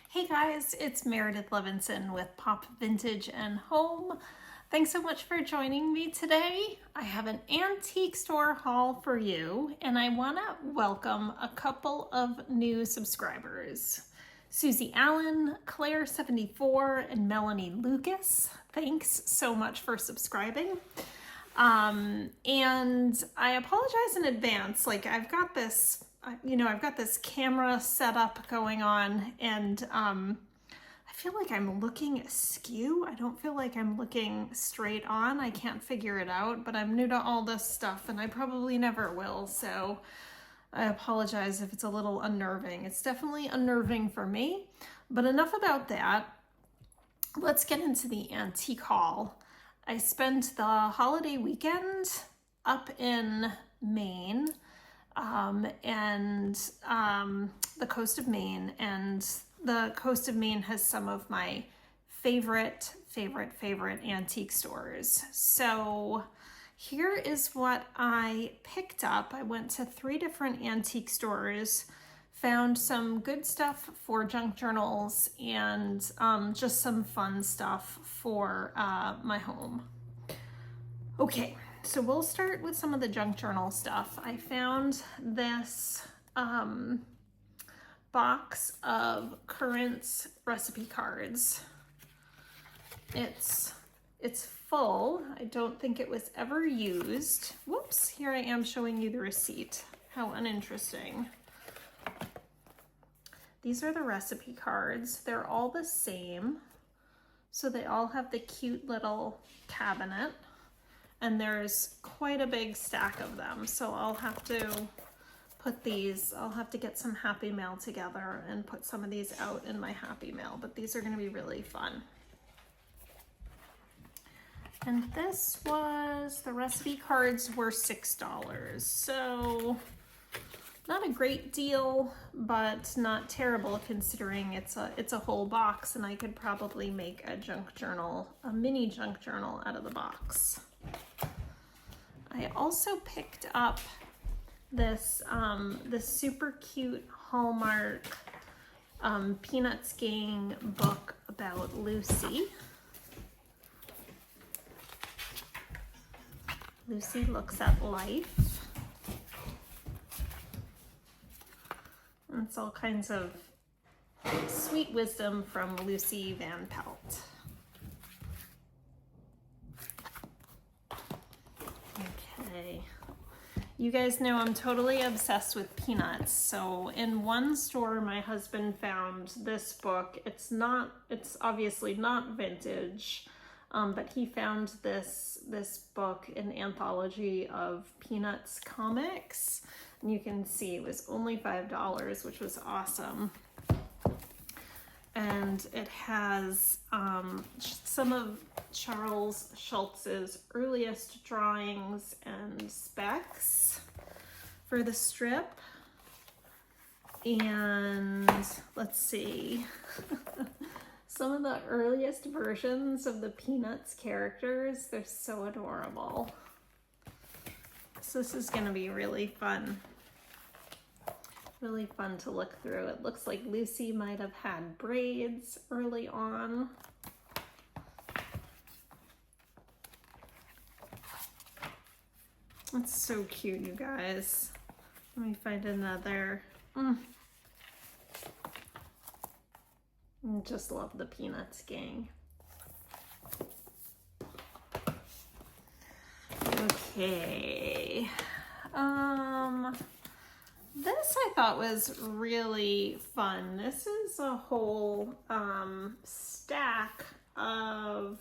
Hey guys, it's Meredith Levinson with Pop Vintage and Home. Thanks so much for joining me today. I have an antique store haul for you, and I want to welcome a couple of new subscribers. Susie Allen, Claire74, and Melanie Lucas. Thanks so much for subscribing. And I apologize in advance. I've got this camera setup going on, and I feel like I'm looking askew. I don't feel like I'm looking straight on. I can't figure it out, but I'm new to all this stuff, and I probably never will, so I apologize if it's a little unnerving. It's definitely unnerving for me, but enough about that. Let's get into the antique haul. I spent the holiday weekend up in Maine, the coast of Maine, and the coast of Maine has some of my favorite antique stores. So here is what I picked up. I went to 3 different antique stores, found some good stuff for junk journals, and just some fun stuff for my home. Okay, so we'll start with some of the junk journal stuff. I found this box of current recipe cards. It's full. I don't think it was ever used. Whoops, here I am showing you the receipt. How uninteresting. These are the recipe cards. They're all the same. So they all have the cute little cabinet. And there's quite a big stack of them. So I'll have to get some Happy Mail together and put some of these out in my Happy Mail. But these are going to be really fun. And the recipe cards were $6. So not a great deal, but not terrible considering it's a whole box, and I could probably make a mini junk journal out of the box. I also picked up this super cute Hallmark Peanuts Gang book about Lucy. Lucy Looks at Life. And it's all kinds of sweet wisdom from Lucy Van Pelt. Okay. You guys know I'm totally obsessed with peanuts. So in one store, my husband found this book. It's obviously not vintage, but he found this book, an anthology of Peanuts comics. And you can see it was only $5, which was awesome. And it has some of Charles Schulz's earliest drawings and specs for the strip. And let's see, some of the earliest versions of the Peanuts characters. They're so adorable. So this is gonna be really fun. Really fun to look through. It looks like Lucy might have had braids early on. It's so cute, you guys. Let me find another. I just love the Peanuts Gang. Okay. This I thought was really fun. This is a whole stack of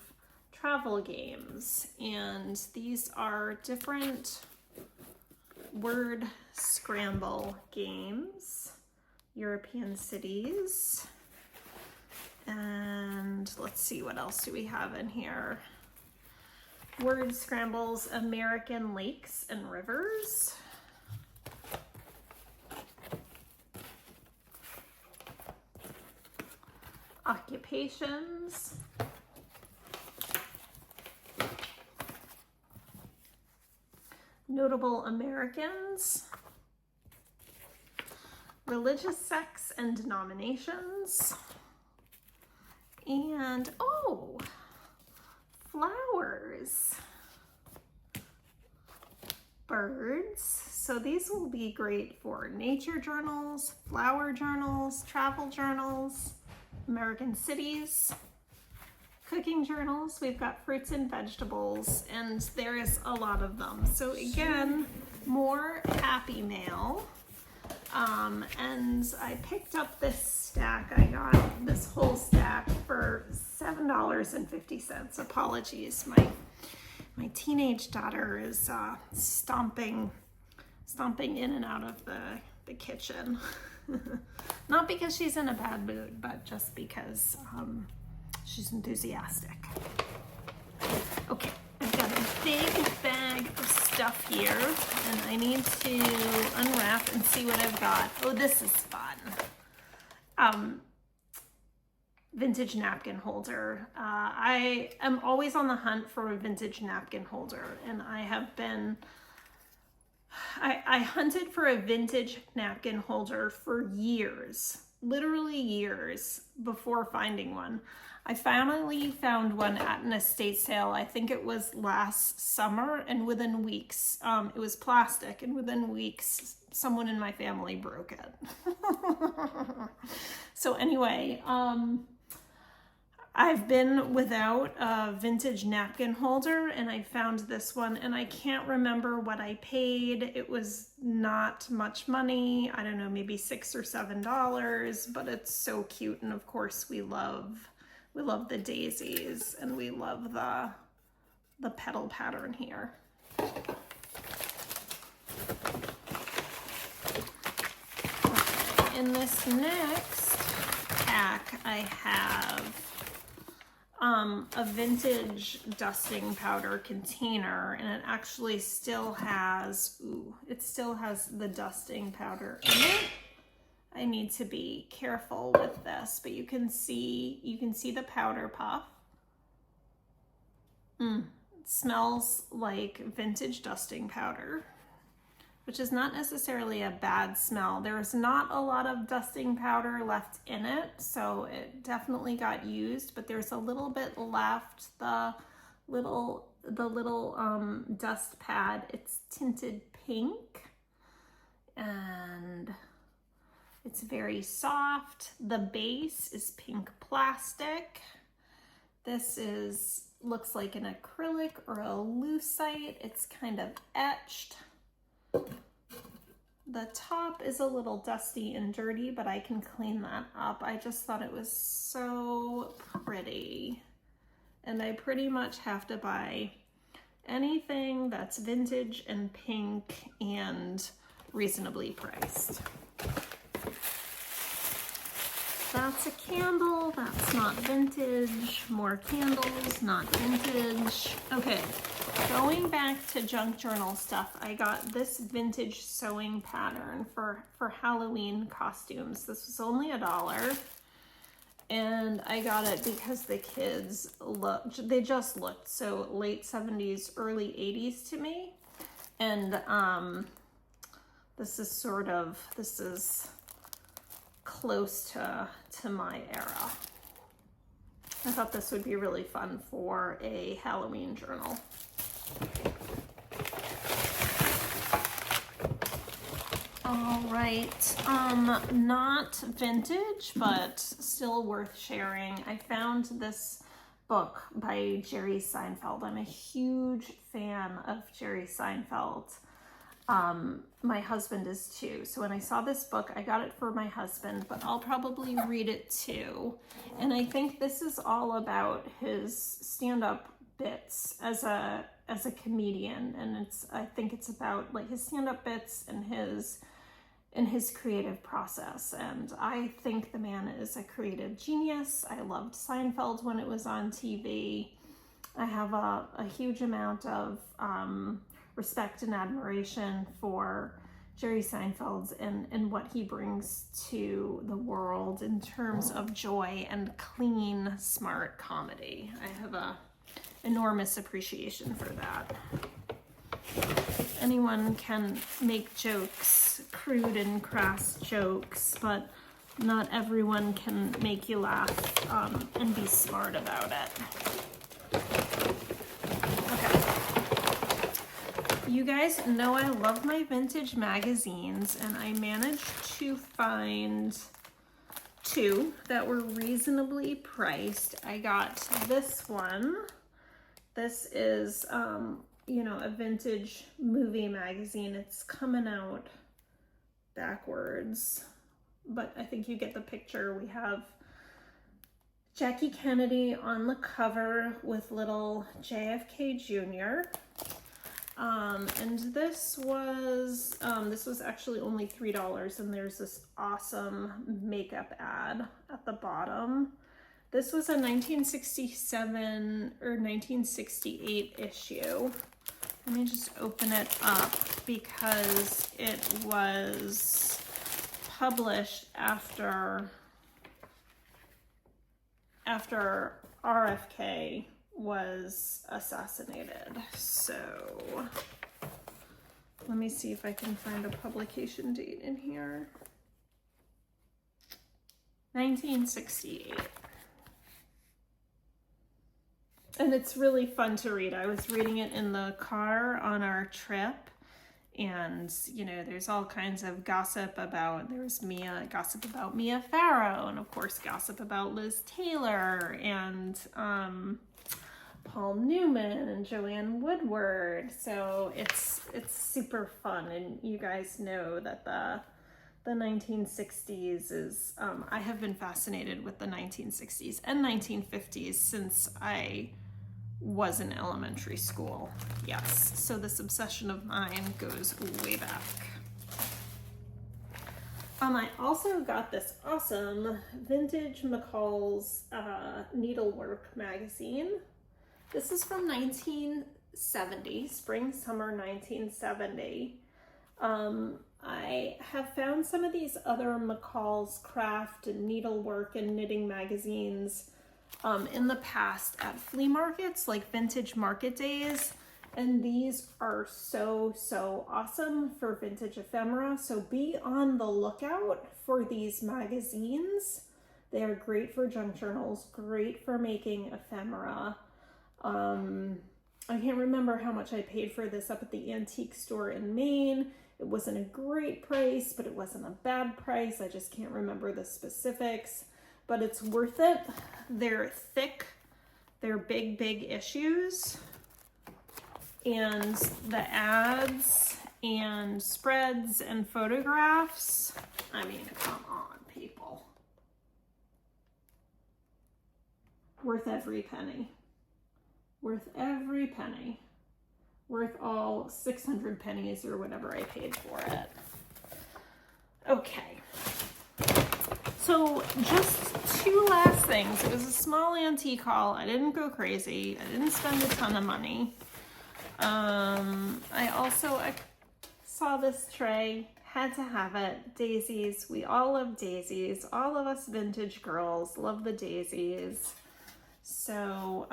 travel games, and these are different word scramble games, European cities, and let's see, what else do we have in here? Word scrambles, American lakes and rivers. Occupations. Notable Americans. Religious sects and denominations. And, oh, flowers, birds. So these will be great for nature journals, flower journals, travel journals, American cities, cooking journals. We've got fruits and vegetables, and there is a lot of them. So again, more happy mail. And I picked up this stack. I got this whole stack for $7.50. Apologies, my teenage daughter is stomping in and out of the kitchen. Not because she's in a bad mood, but just because she's enthusiastic. Okay, I've got a big bag of stuff here, and I need to unwrap and see what I've got. Oh, this is fun. Vintage napkin holder. I am always on the hunt for a vintage napkin holder, and I hunted for a vintage napkin holder for years, literally years before finding one. I finally found one at an estate sale. I think it was last summer, and within weeks, it was plastic, and within weeks, someone in my family broke it. So anyway, I've been without a vintage napkin holder, and I found this one, and I can't remember what I paid. It was not much money. I don't know, maybe $6 or $7, but it's so cute. And of course we love the daisies, and we love the petal pattern here. Okay, in this next pack, I have a vintage dusting powder container, and it actually still has, it still has the dusting powder in it. I need to be careful with this, but you can see the powder puff. It smells like vintage dusting powder, which is not necessarily a bad smell. There's not a lot of dusting powder left in it, so it definitely got used, but there's a little bit left. The little dust pad, it's tinted pink, and it's very soft. The base is pink plastic. This looks like an acrylic or a lucite. It's kind of etched. The top is a little dusty and dirty, but I can clean that up. I just thought it was so pretty. And I pretty much have to buy anything that's vintage and pink and reasonably priced. That's a candle, that's not vintage. More candles, not vintage. Okay, going back to junk journal stuff, I got this vintage sewing pattern for Halloween costumes. This was only $1, and I got it because the kids they just looked so late 70s, early 80s to me. And this is close to my era. I thought this would be really fun for a Halloween journal. All right, not vintage, but still worth sharing. I found this book by Jerry Seinfeld. I'm a huge fan of Jerry Seinfeld. My husband is too. So when I saw this book, I got it for my husband, but I'll probably read it too. And I think this is all about his stand-up bits as a comedian. And I think it's about like his stand-up bits and his creative process. And I think the man is a creative genius. I loved Seinfeld when it was on TV. I have a huge amount of respect and admiration for Jerry Seinfeld and what he brings to the world in terms of joy and clean, smart comedy. I have a enormous appreciation for that. Anyone can make jokes, crude and crass jokes, but Not everyone can make you laugh and be smart about it. Okay. You guys know I love my vintage magazines, and I managed to find two that were reasonably priced. I got this one. This is, you know, a vintage movie magazine. It's coming out backwards, but I think you get the picture. We have Jackie Kennedy on the cover with little JFK Jr. And this was actually only $3, and there's this awesome makeup ad at the bottom. This was a 1967 or 1968 issue. Let me just open it up because it was published after RFK was assassinated. So let me see if I can find a publication date in here. 1968. And it's really fun to read. I was reading it in the car on our trip, and you know, there's all kinds of gossip about, there's gossip about Mia Farrow, and of course gossip about Liz Taylor, and Paul Newman and Joanne Woodward. So it's super fun, and you guys know that the 1960s is, I have been fascinated with the 1960s and 1950s since I was in elementary school. Yes, so this obsession of mine goes way back. I also got this awesome Vintage McCall's Needlework magazine. This is from 1970, spring, summer 1970. I have found some of these other McCall's craft and needlework and knitting magazines in the past at flea markets, like vintage market days, and these are so awesome for vintage ephemera. So be on the lookout for these magazines. They are great for junk journals, great for making ephemera. I can't remember how much I paid for this up at the antique store in Maine. It wasn't a great price, but it wasn't a bad price. I just can't remember the specifics, but it's worth it. They're thick, they're big issues, and the ads and spreads and photographs, I mean, come on, people. Worth every penny. Worth every penny. Worth all 600 pennies or whatever I paid for it. Okay. So just two last things. It was a small antique haul. I didn't go crazy. I didn't spend a ton of money. I saw this tray, had to have it. Daisies. We all love daisies. All of us vintage girls love the daisies. So,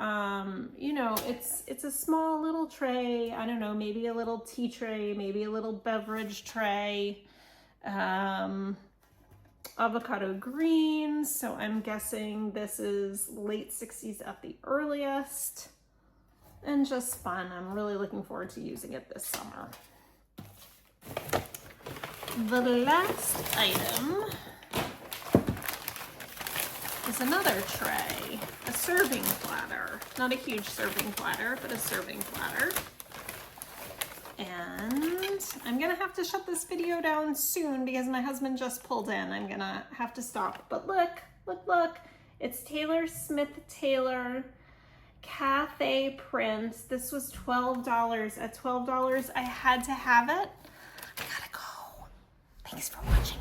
you know, it's a small little tray. I don't know, maybe a little tea tray, maybe a little beverage tray. Avocado green, so I'm guessing this is late 60s at the earliest, and just fun. I'm really looking forward to using it this summer. The last item is another tray, a serving platter. Not a huge serving platter, but a serving platter. And I'm gonna have to shut this video down soon because my husband just pulled in. I'm gonna have to stop. But look, it's Taylor Smith Taylor Cafe print. This was $12. At $12, I had to have it. I gotta go. Thanks for watching.